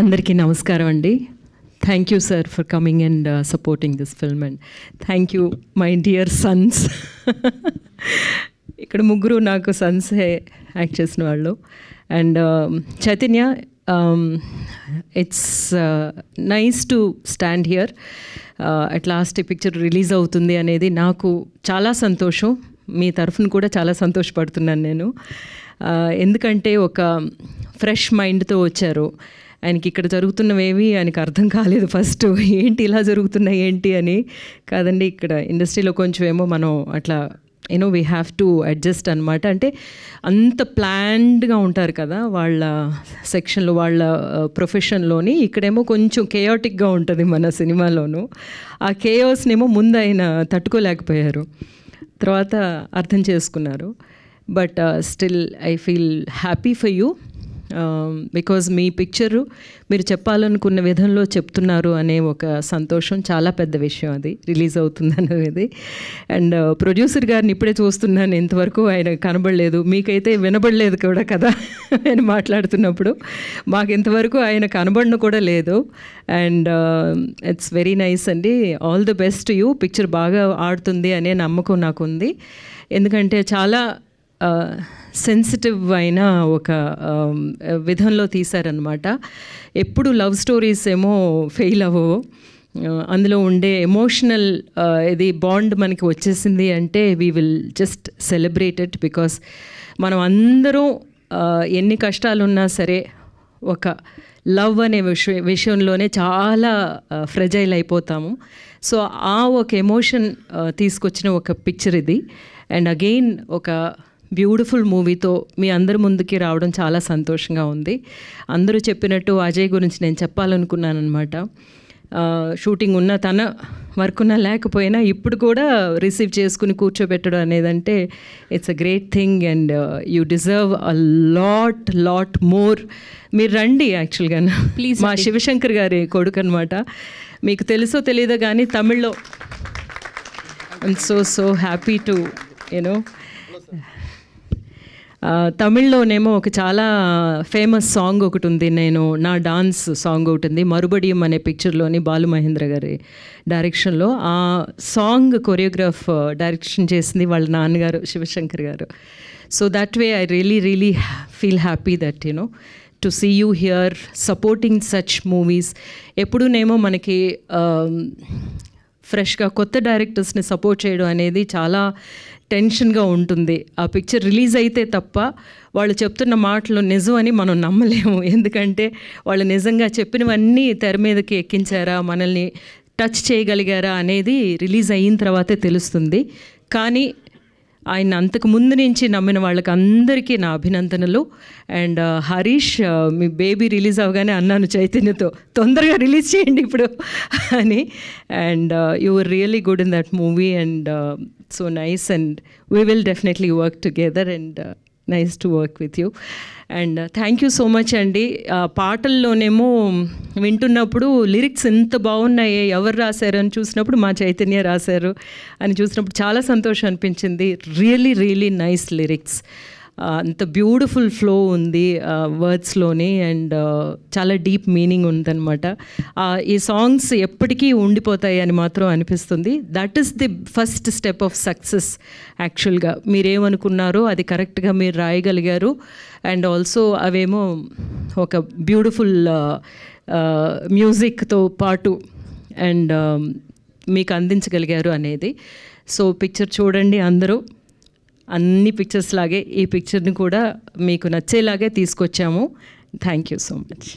అందరికీ నమస్కారం అండి. Thank you sir for coming and supporting this film and thank you my dear Sons. ఇక్కడ ముగ్గురు నాకు సన్సే యాక్ట్ చేసిన వాళ్ళు. And Chaitanya, it's nice to stand here. At last ఈ పిక్చర్ రిలీజ్ అవుతుంది అనేది నాకు చాలా సంతోషం. మీ తరఫున కూడా చాలా సంతోషపడుతున్నాను నేను. ఎందుకంటే ఒక ఫ్రెష్ మైండ్తో వచ్చారు. ఆయనకి ఇక్కడ జరుగుతున్నవేవి ఆయనకు అర్థం కాలేదు. ఫస్ట్ ఏంటి ఇలా జరుగుతున్నాయి ఏంటి అని కాదండి, ఇక్కడ ఇండస్ట్రీలో కొంచెం ఏమో మనం అట్లా వీ హ్యావ్ టు అడ్జస్ట్ అనమాట. అంటే అంత ప్లాన్డ్గా ఉంటారు కదా వాళ్ళ సెక్షన్లో, వాళ్ళ ప్రొఫెషన్లోని. ఇక్కడేమో కొంచెం కేయాటిక్గా ఉంటుంది మన సినిమాలోను. ఆ కేయాస్నేమో ముందు ఆయన తట్టుకోలేకపోయారు, తర్వాత అర్థం చేసుకున్నారు. But still I feel happy for you because me picture మీరు చెప్పాలనుకున్న విధంలో చెప్తున్నారు అనే ఒక సంతోషం చాలా పెద్ద విషయం. అది రిలీజ్ అవుతుంది అనేది. అండ్ ప్రొడ్యూసర్ గారిని ఇప్పుడే చూస్తున్నాను, ఇంతవరకు ఆయన కనబడలేదు. మీకైతే వినబడలేదు కూడా కదా ఆయన మాట్లాడుతున్నప్పుడు. మాకు ఇంతవరకు ఆయన కనబడను కూడా లేదు. అండ్ ఇట్స్ వెరీ నైస్ అండి. All the best you. Picture బాగా ఆడుతుంది అనే నమ్మకం నాకుంది. ఎందుకంటే చాలా సెన్సిటివ్ అయిన ఒక విధంలో తీశారనమాట. ఎప్పుడు లవ్ స్టోరీస్ ఏమో ఫెయిల్ అవ్వవు. అందులో ఉండే ఎమోషనల్ ఇది బాండ్ మనకి వచ్చేసింది అంటే we will just celebrate it. Because మనం అందరం ఎన్ని కష్టాలున్నా సరే ఒక లవ్ అనే విషయంలోనే చాలా ఫ్రెజైల్ అయిపోతాము. సో ఆ ఒక ఎమోషన్ తీసుకొచ్చిన ఒక పిక్చర్ ఇది. అండ్ అగైన్ ఒక బ్యూటిఫుల్ మూవీతో మీ అందరి ముందుకి రావడం చాలా సంతోషంగా ఉంది. అందరూ చెప్పినట్టు అజయ్ గురించి నేను చెప్పాలనుకున్నాను అనమాట. షూటింగ్ ఉన్న తన వర్క్ ఉన్నా లేకపోయినా ఇప్పుడు కూడా రిసీవ్ చేసుకుని కూర్చోబెట్టడం అనేదంటే it's a great thing. And you deserve a lot more. మీరు రండి. యాక్చువల్గా ప్లీజ్, మా శివశంకర్ గారి కొడుకు అనమాట. మీకు తెలుసో తెలీదో కానీ తమిళ్లో ఐఎమ్ సో హ్యాపీ టు తమిళ్లోనేమో ఒక చాలా ఫేమస్ సాంగ్ ఒకటి ఉంది. నా డాన్స్ సాంగ్ ఒకటి ఉంది, మరుబడియం అనే పిక్చర్లోని బాలు మహేంద్ర గారి డైరెక్షన్లో. ఆ సాంగ్ కొరియోగ్రాఫ్ డైరెక్షన్ చేసింది వాళ్ళ నాన్నగారు Shivshankar garu. So that way I really feel happy that to see you here supporting such movies. ఎప్పుడూనేమో మనకి ఫ్రెష్గా కొత్త డైరెక్టర్స్ని సపోర్ట్ చేయడం అనేది చాలా టెన్షన్గా ఉంటుంది. ఆ పిక్చర్ రిలీజ్ అయితే తప్ప వాళ్ళు చెప్తున్న మాటలు నిజం అని మనం నమ్మలేము. ఎందుకంటే వాళ్ళు నిజంగా చెప్పినవన్నీ తెర మీదకి ఎక్కించారా, మనల్ని టచ్ చేయగలిగారా అనేది రిలీజ్ అయిన తర్వాతే తెలుస్తుంది. కానీ ఆయన అంతకు ముందు నుంచి నమ్మిన వాళ్ళకి అందరికీ నా అభినందనలు. And Harish, me baby release అవగానే అన్నాను చైతన్యతో, తొందరగా రిలీజ్ చేయండి ఇప్పుడు అని. And you were really good in that movie and so nice. And we will definitely work together and nice to work with you. And thank you so much అండి. పాటల్లోనేమో వింటున్నప్పుడు lyrics ఎంత బాగున్నాయి, ఎవరు రాశారు అని చూసినప్పుడు మా చైతన్య రాశారు అని చూసినప్పుడు చాలా సంతోషం అనిపించింది. Really nice lyrics. అంత బ్యూటిఫుల్ ఫ్లో ఉంది వర్డ్స్లోని అండ్ చాలా డీప్ మీనింగ్ ఉందన్నమాట. ఈ సాంగ్స్ ఎప్పటికీ ఉండిపోతాయి అని మాత్రం అనిపిస్తుంది. That is the first step of success. యాక్చువల్గా మీరేమనుకున్నారో అది కరెక్ట్గా మీరు రాయగలిగారు. అండ్ ఆల్సో అవేమో ఒక బ్యూటిఫుల్ మ్యూజిక్తో పాటు అండ్ మీకు అందించగలిగారు అనేది. సో పిక్చర్ చూడండి అందరూ. అన్ని పిక్చర్స్ లాగే ఈ పిక్చర్ని కూడా మీకు నచ్చేలాగే తీసుకొచ్చాము. Thank you so much.